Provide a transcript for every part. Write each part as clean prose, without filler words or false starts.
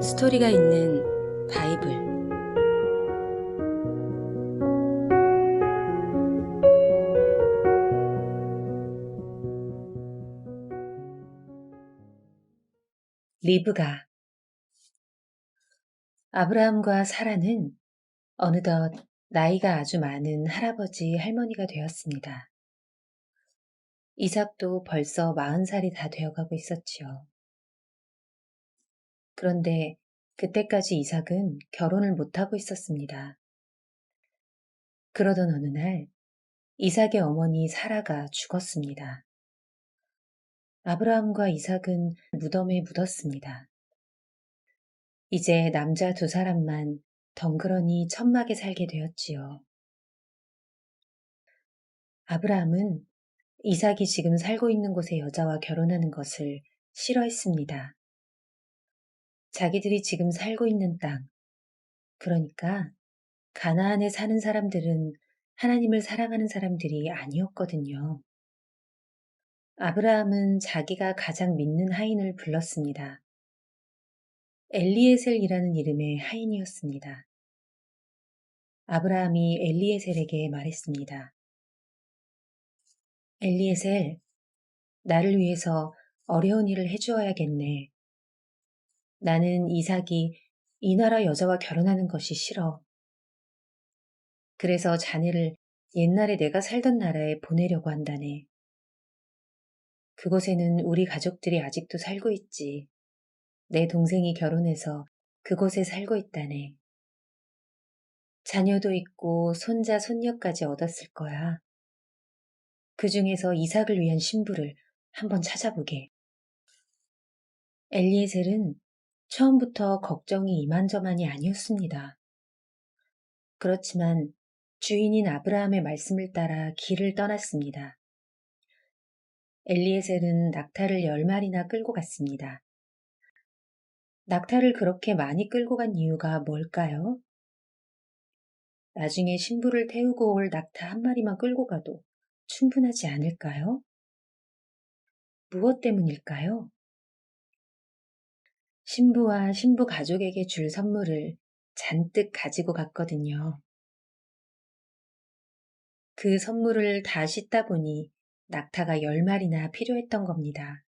스토리가 있는 바이블. 리브가. 아브라함과 사라는 어느덧 나이가 아주 많은 할아버지 할머니가 되었습니다. 이삭도 벌써 40살이 다 되어가고 있었지요. 그런데 그때까지 이삭은 결혼을 못하고 있었습니다. 그러던 어느 날 이삭의 어머니 사라가 죽었습니다. 아브라함과 이삭은 무덤에 묻었습니다. 이제 남자 2사람만 덩그러니 천막에 살게 되었지요. 아브라함은 이삭이 지금 살고 있는 곳의 여자와 결혼하는 것을 싫어했습니다. 자기들이 지금 살고 있는 땅, 그러니까 가나안에 사는 사람들은 하나님을 사랑하는 사람들이 아니었거든요. 아브라함은 자기가 가장 믿는 하인을 불렀습니다. 엘리에셀이라는 이름의 하인이었습니다. 아브라함이 엘리에셀에게 말했습니다. 엘리에셀, 나를 위해서 어려운 일을 해주어야겠네. 나는 이삭이 이 나라 여자와 결혼하는 것이 싫어. 그래서 자네를 옛날에 내가 살던 나라에 보내려고 한다네. 그곳에는 우리 가족들이 아직도 살고 있지. 내 동생이 결혼해서 그곳에 살고 있다네. 자녀도 있고 손자, 손녀까지 얻었을 거야. 그 중에서 이삭을 위한 신부를 한번 찾아보게. 엘리에셀은 처음부터 걱정이 이만저만이 아니었습니다. 그렇지만 주인인 아브라함의 말씀을 따라 길을 떠났습니다. 엘리에셀은 낙타를 10마리나 끌고 갔습니다. 낙타를 그렇게 많이 끌고 간 이유가 뭘까요? 나중에 신부를 태우고 올 낙타 1마리만 끌고 가도 충분하지 않을까요? 무엇 때문일까요? 신부와 신부 가족에게 줄 선물을 잔뜩 가지고 갔거든요. 그 선물을 다 싣다 보니 낙타가 10마리나 필요했던 겁니다.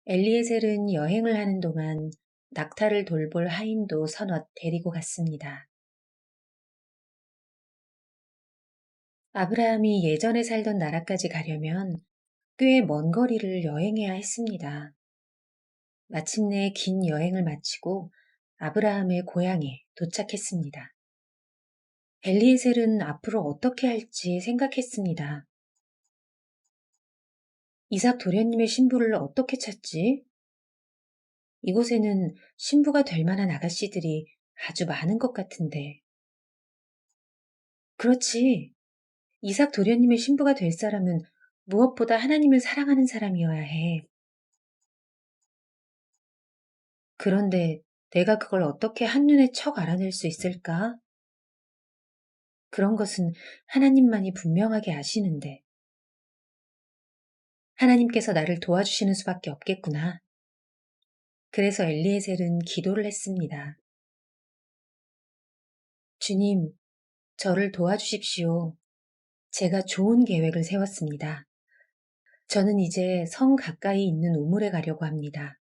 엘리에셀은 여행을 하는 동안 낙타를 돌볼 하인도 서넛 데리고 갔습니다. 아브라함이 예전에 살던 나라까지 가려면 꽤 먼 거리를 여행해야 했습니다. 마침내 긴 여행을 마치고 아브라함의 고향에 도착했습니다. 엘리에셀은 앞으로 어떻게 할지 생각했습니다. 이삭 도련님의 신부를 어떻게 찾지? 이곳에는 신부가 될 만한 아가씨들이 아주 많은 것 같은데. 그렇지. 이삭 도련님의 신부가 될 사람은 무엇보다 하나님을 사랑하는 사람이어야 해. 그런데 내가 그걸 어떻게 한눈에 척 알아낼 수 있을까? 그런 것은 하나님만이 분명하게 아시는데. 하나님께서 나를 도와주시는 수밖에 없겠구나. 그래서 엘리에셀은 기도를 했습니다. 주님, 저를 도와주십시오. 제가 좋은 계획을 세웠습니다. 저는 이제 성 가까이 있는 우물에 가려고 합니다.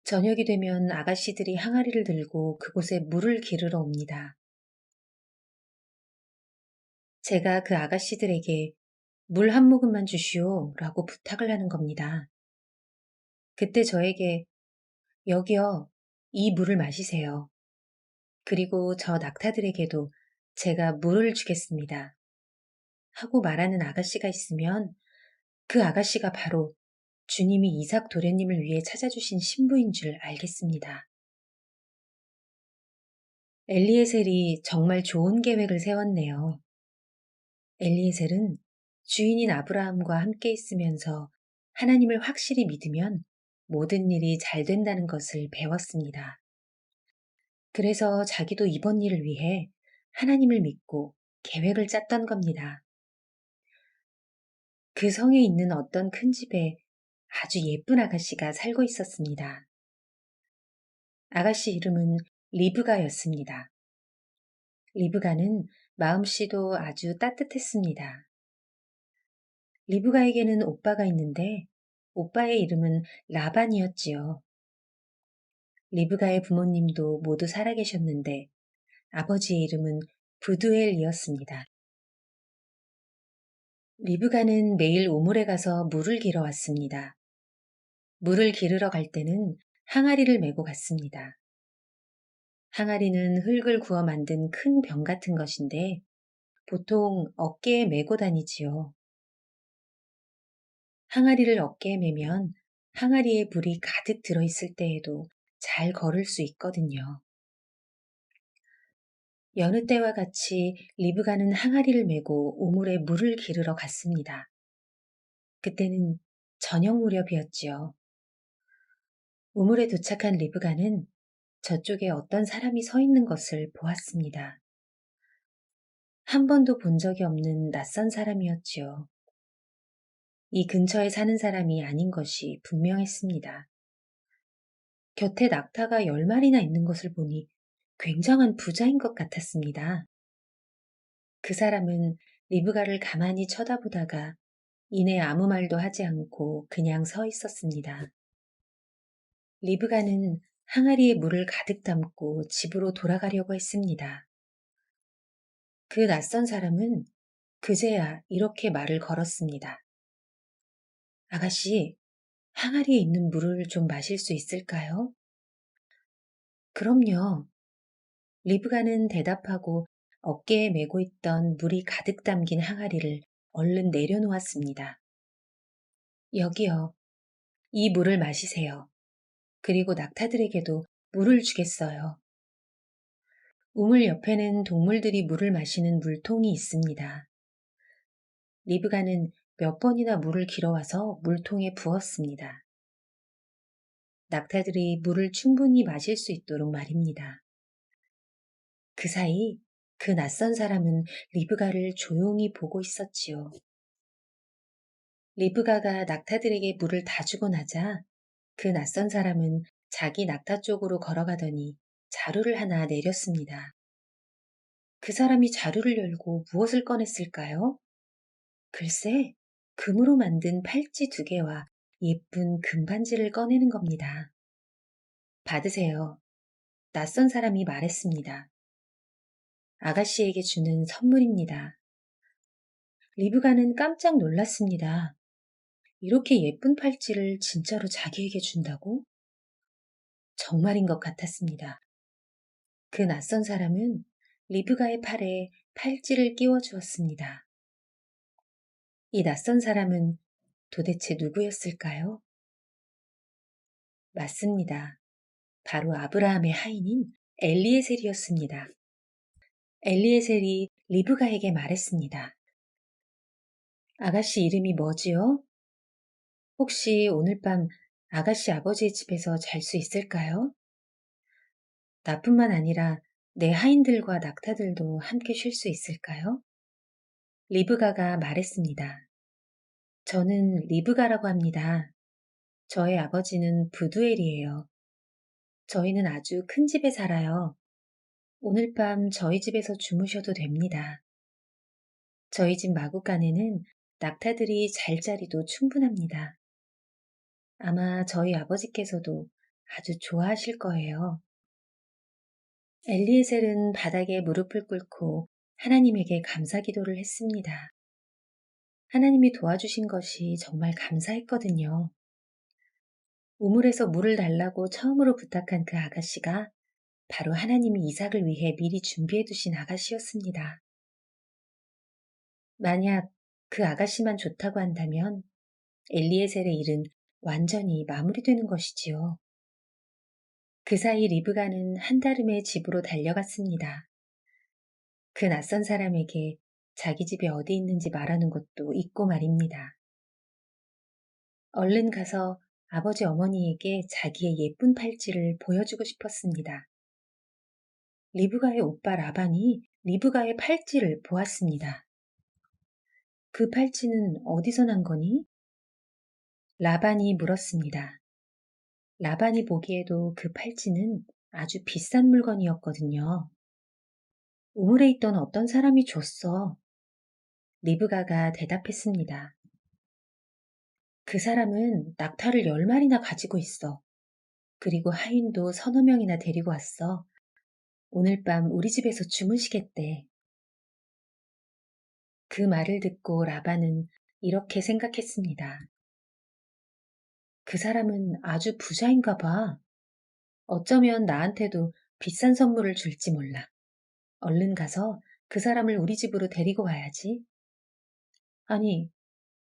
저녁이 되면 아가씨들이 항아리를 들고 그곳에 물을 기르러 옵니다. 제가 그 아가씨들에게 물 한 모금만 주시오 라고 부탁을 하는 겁니다. 그때 저에게 여기요, 이 물을 마시세요. 그리고 저 낙타들에게도 제가 물을 주겠습니다. 하고 말하는 아가씨가 있으면 그 아가씨가 바로 주님이 이삭 도련님을 위해 찾아주신 신부인 줄 알겠습니다. 엘리에셀이 정말 좋은 계획을 세웠네요. 엘리에셀은 주인인 아브라함과 함께 있으면서 하나님을 확실히 믿으면 모든 일이 잘 된다는 것을 배웠습니다. 그래서 자기도 이번 일을 위해 하나님을 믿고 계획을 짰던 겁니다. 그 성에 있는 어떤 큰 집에 아주 예쁜 아가씨가 살고 있었습니다. 아가씨 이름은 리브가였습니다. 리브가는 마음씨도 아주 따뜻했습니다. 리브가에게는 오빠가 있는데 오빠의 이름은 라반이었지요. 리브가의 부모님도 모두 살아계셨는데 아버지의 이름은 부두엘이었습니다. 리브가는 매일 우물에 가서 물을 길어 왔습니다. 물을 기르러 갈 때는 항아리를 메고 갔습니다. 항아리는 흙을 구워 만든 큰 병 같은 것인데 보통 어깨에 메고 다니지요. 항아리를 어깨에 메면 항아리에 물이 가득 들어있을 때에도 잘 걸을 수 있거든요. 여느 때와 같이 리브가는 항아리를 메고 우물에 물을 기르러 갔습니다. 그때는 저녁 무렵이었지요. 우물에 도착한 리브가는 저쪽에 어떤 사람이 서 있는 것을 보았습니다. 한 번도 본 적이 없는 낯선 사람이었지요. 이 근처에 사는 사람이 아닌 것이 분명했습니다. 곁에 낙타가 10마리나 있는 것을 보니 굉장한 부자인 것 같았습니다. 그 사람은 리브가를 가만히 쳐다보다가 이내 아무 말도 하지 않고 그냥 서 있었습니다. 리브가는 항아리에 물을 가득 담고 집으로 돌아가려고 했습니다. 그 낯선 사람은 그제야 이렇게 말을 걸었습니다. 아가씨, 항아리에 있는 물을 좀 마실 수 있을까요? 그럼요. 리브가는 대답하고 어깨에 메고 있던 물이 가득 담긴 항아리를 얼른 내려놓았습니다. 여기요. 이 물을 마시세요. 그리고 낙타들에게도 물을 주겠어요. 우물 옆에는 동물들이 물을 마시는 물통이 있습니다. 리브가는 몇 번이나 물을 길어와서 물통에 부었습니다. 낙타들이 물을 충분히 마실 수 있도록 말입니다. 그 사이 그 낯선 사람은 리브가를 조용히 보고 있었지요. 리브가가 낙타들에게 물을 다 주고 나자 그 낯선 사람은 자기 낙타 쪽으로 걸어가더니 자루를 하나 내렸습니다. 그 사람이 자루를 열고 무엇을 꺼냈을까요? 글쎄, 금으로 만든 팔찌 2개와 예쁜 금반지를 꺼내는 겁니다. 받으세요. 낯선 사람이 말했습니다. 아가씨에게 주는 선물입니다. 리브가는 깜짝 놀랐습니다. 이렇게 예쁜 팔찌를 진짜로 자기에게 준다고? 정말인 것 같았습니다. 그 낯선 사람은 리브가의 팔에 팔찌를 끼워 주었습니다. 이 낯선 사람은 도대체 누구였을까요? 맞습니다. 바로 아브라함의 하인인 엘리에셀이었습니다. 엘리에셀이 리브가에게 말했습니다. 아가씨 이름이 뭐지요? 혹시 오늘 밤 아가씨 아버지의 집에서 잘 수 있을까요? 나뿐만 아니라 내 하인들과 낙타들도 함께 쉴 수 있을까요? 리브가가 말했습니다. 저는 리브가라고 합니다. 저의 아버지는 부두엘이에요. 저희는 아주 큰 집에 살아요. 오늘 밤 저희 집에서 주무셔도 됩니다. 저희 집 마구간에는 낙타들이 잘 자리도 충분합니다. 아마 저희 아버지께서도 아주 좋아하실 거예요. 엘리에셀은 바닥에 무릎을 꿇고 하나님에게 감사 기도를 했습니다. 하나님이 도와주신 것이 정말 감사했거든요. 우물에서 물을 달라고 처음으로 부탁한 그 아가씨가 바로 하나님이 이삭을 위해 미리 준비해 두신 아가씨였습니다. 만약 그 아가씨만 좋다고 한다면 엘리에셀의 일은 완전히 마무리되는 것이지요. 그 사이 리브가는 한달음에 집으로 달려갔습니다. 그 낯선 사람에게 자기 집이 어디 있는지 말하는 것도 잊고 말입니다. 얼른 가서 아버지 어머니에게 자기의 예쁜 팔찌를 보여주고 싶었습니다. 리브가의 오빠 라반이 리브가의 팔찌를 보았습니다. 그 팔찌는 어디서 난 거니? 라반이 물었습니다. 라반이 보기에도 그 팔찌는 아주 비싼 물건이었거든요. 우물에 있던 어떤 사람이 줬어. 리브가가 대답했습니다. 그 사람은 낙타를 10마리나 가지고 있어. 그리고 하인도 서너 명이나 데리고 왔어. 오늘 밤 우리 집에서 주무시겠대. 그 말을 듣고 라반은 이렇게 생각했습니다. 그 사람은 아주 부자인가 봐. 어쩌면 나한테도 비싼 선물을 줄지 몰라. 얼른 가서 그 사람을 우리 집으로 데리고 와야지. 아니,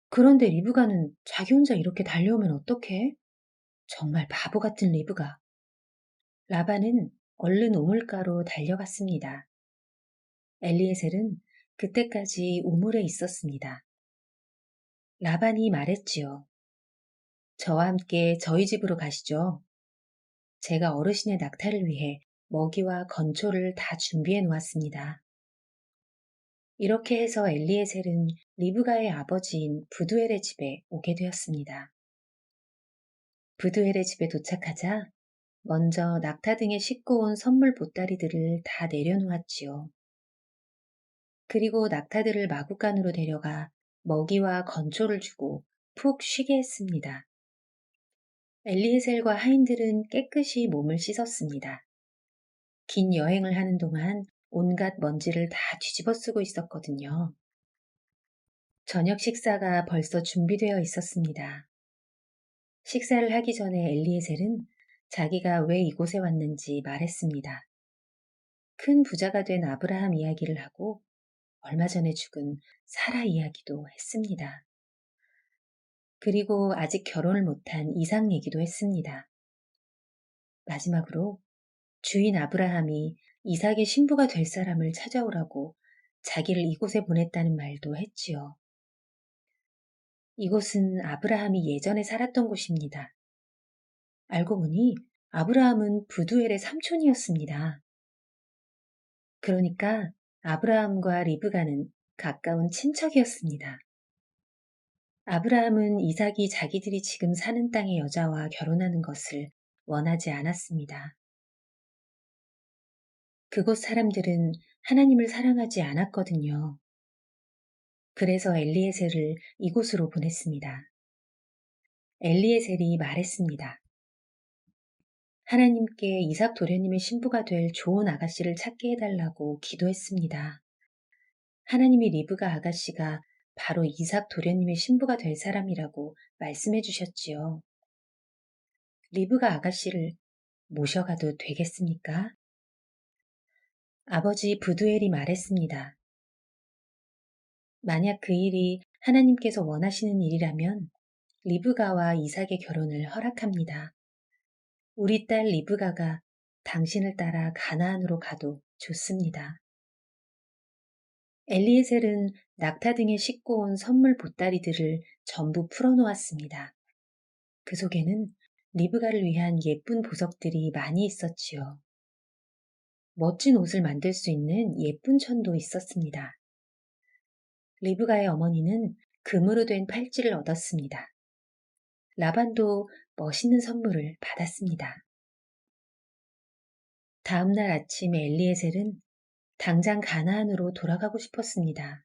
그런데 리브가는 자기 혼자 이렇게 달려오면 어떡해? 정말 바보 같은 리브가. 라반은 얼른 우물가로 달려갔습니다. 엘리에셀은 그때까지 우물에 있었습니다. 라반이 말했지요. 저와 함께 저희 집으로 가시죠. 제가 어르신의 낙타를 위해 먹이와 건초를 다 준비해 놓았습니다. 이렇게 해서 엘리에셀은 리브가의 아버지인 부두엘의 집에 오게 되었습니다. 부두엘의 집에 도착하자 먼저 낙타 등에 싣고 온 선물 보따리들을 다 내려놓았지요. 그리고 낙타들을 마구간으로 데려가 먹이와 건초를 주고 푹 쉬게 했습니다. 엘리에셀과 하인들은 깨끗이 몸을 씻었습니다. 긴 여행을 하는 동안 온갖 먼지를 다 뒤집어 쓰고 있었거든요. 저녁 식사가 벌써 준비되어 있었습니다. 식사를 하기 전에 엘리에셀은 자기가 왜 이곳에 왔는지 말했습니다. 큰 부자가 된 아브라함 이야기를 하고 얼마 전에 죽은 사라 이야기도 했습니다. 그리고 아직 결혼을 못한 이삭 얘기도 했습니다. 마지막으로 주인 아브라함이 이삭의 신부가 될 사람을 찾아오라고 자기를 이곳에 보냈다는 말도 했지요. 이곳은 아브라함이 예전에 살았던 곳입니다. 알고 보니 아브라함은 부두엘의 삼촌이었습니다. 그러니까 아브라함과 리브가는 가까운 친척이었습니다. 아브라함은 이삭이 자기들이 지금 사는 땅의 여자와 결혼하는 것을 원하지 않았습니다. 그곳 사람들은 하나님을 사랑하지 않았거든요. 그래서 엘리에셀을 이곳으로 보냈습니다. 엘리에셀이 말했습니다. 하나님께 이삭 도련님의 신부가 될 좋은 아가씨를 찾게 해달라고 기도했습니다. 하나님이 리브가 아가씨가 바로 이삭 도련님의 신부가 될 사람이라고 말씀해 주셨지요. 리브가 아가씨를 모셔가도 되겠습니까? 아버지 부두엘이 말했습니다. 만약 그 일이 하나님께서 원하시는 일이라면 리브가와 이삭의 결혼을 허락합니다. 우리 딸 리브가가 당신을 따라 가나안으로 가도 좋습니다. 엘리에셀은 낙타 등에 싣고 온 선물 보따리들을 전부 풀어놓았습니다. 그 속에는 리브가를 위한 예쁜 보석들이 많이 있었지요. 멋진 옷을 만들 수 있는 예쁜 천도 있었습니다. 리브가의 어머니는 금으로 된 팔찌를 얻었습니다. 라반도 멋있는 선물을 받았습니다. 다음 날 아침에 엘리에셀은 당장 가나안으로 돌아가고 싶었습니다.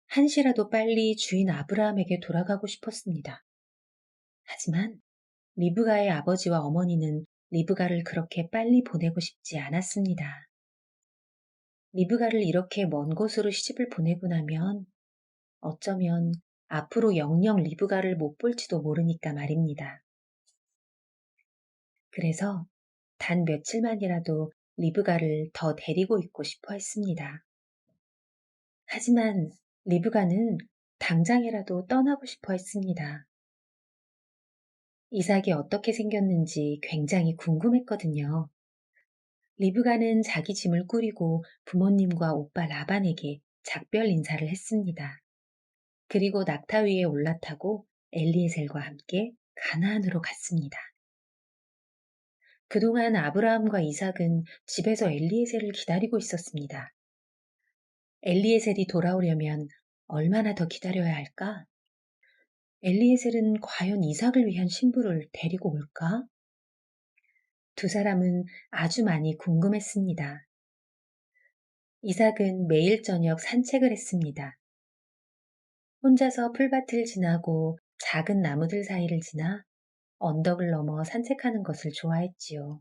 한시라도 빨리 주인 아브라함에게 돌아가고 싶었습니다. 하지만 리브가의 아버지와 어머니는 리브가를 그렇게 빨리 보내고 싶지 않았습니다. 리브가를 이렇게 먼 곳으로 시집을 보내고 나면 어쩌면 앞으로 영영 리브가를 못 볼지도 모르니까 말입니다. 그래서 단 며칠만이라도 리브가를 더 데리고 있고 싶어 했습니다. 하지만 리브가는 당장이라도 떠나고 싶어 했습니다. 이삭이 어떻게 생겼는지 굉장히 궁금했거든요. 리브가는 자기 짐을 꾸리고 부모님과 오빠 라반에게 작별 인사를 했습니다. 그리고 낙타 위에 올라타고 엘리에셀과 함께 가나안으로 갔습니다. 그동안 아브라함과 이삭은 집에서 엘리에셀을 기다리고 있었습니다. 엘리에셀이 돌아오려면 얼마나 더 기다려야 할까? 엘리에셀은 과연 이삭을 위한 신부를 데리고 올까? 두 사람은 아주 많이 궁금했습니다. 이삭은 매일 저녁 산책을 했습니다. 혼자서 풀밭을 지나고 작은 나무들 사이를 지나 언덕을 넘어 산책하는 것을 좋아했지요.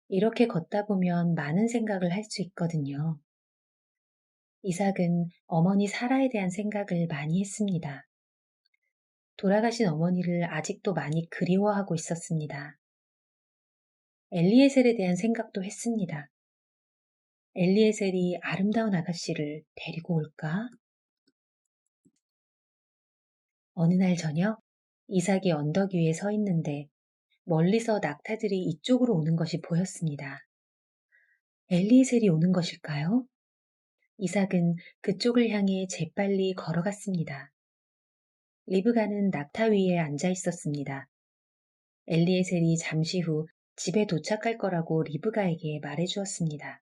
이렇게 걷다 보면 많은 생각을 할 수 있거든요. 이삭은 어머니 사라에 대한 생각을 많이 했습니다. 돌아가신 어머니를 아직도 많이 그리워하고 있었습니다. 엘리에셀에 대한 생각도 했습니다. 엘리에셀이 아름다운 아가씨를 데리고 올까? 어느 날 저녁, 이삭이 언덕 위에 서 있는데 멀리서 낙타들이 이쪽으로 오는 것이 보였습니다. 엘리에셀이 오는 것일까요? 이삭은 그쪽을 향해 재빨리 걸어갔습니다. 리브가는 낙타 위에 앉아 있었습니다. 엘리에셀이 잠시 후 집에 도착할 거라고 리브가에게 말해 주었습니다.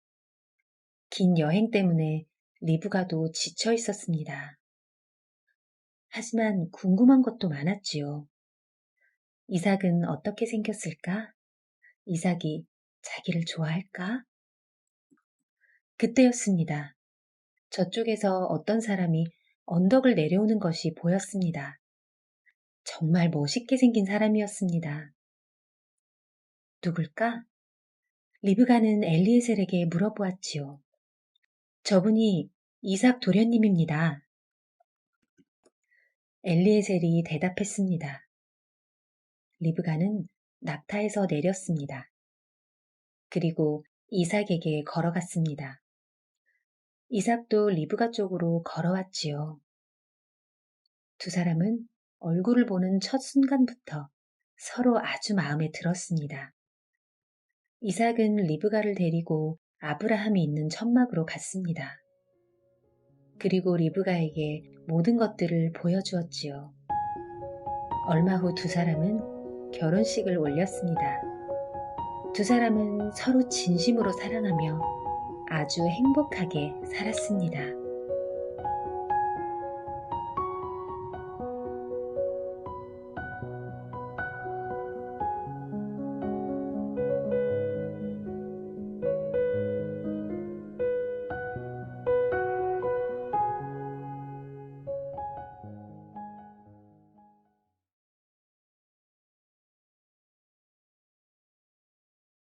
긴 여행 때문에 리브가도 지쳐 있었습니다. 하지만 궁금한 것도 많았지요. 이삭은 어떻게 생겼을까? 이삭이 자기를 좋아할까? 그때였습니다. 저쪽에서 어떤 사람이 언덕을 내려오는 것이 보였습니다. 정말 멋있게 생긴 사람이었습니다. 누굴까? 리브가는 엘리에셀에게 물어보았지요. 저분이 이삭 도련님입니다. 엘리에셀이 대답했습니다. 리브가는 낙타에서 내렸습니다. 그리고 이삭에게 걸어갔습니다. 이삭도 리브가 쪽으로 걸어왔지요. 두 사람은 얼굴을 보는 첫 순간부터 서로 아주 마음에 들었습니다. 이삭은 리브가를 데리고 아브라함이 있는 천막으로 갔습니다. 그리고 리브가에게 모든 것들을 보여주었지요. 얼마 후 두 사람은 결혼식을 올렸습니다. 두 사람은 서로 진심으로 사랑하며 아주 행복하게 살았습니다.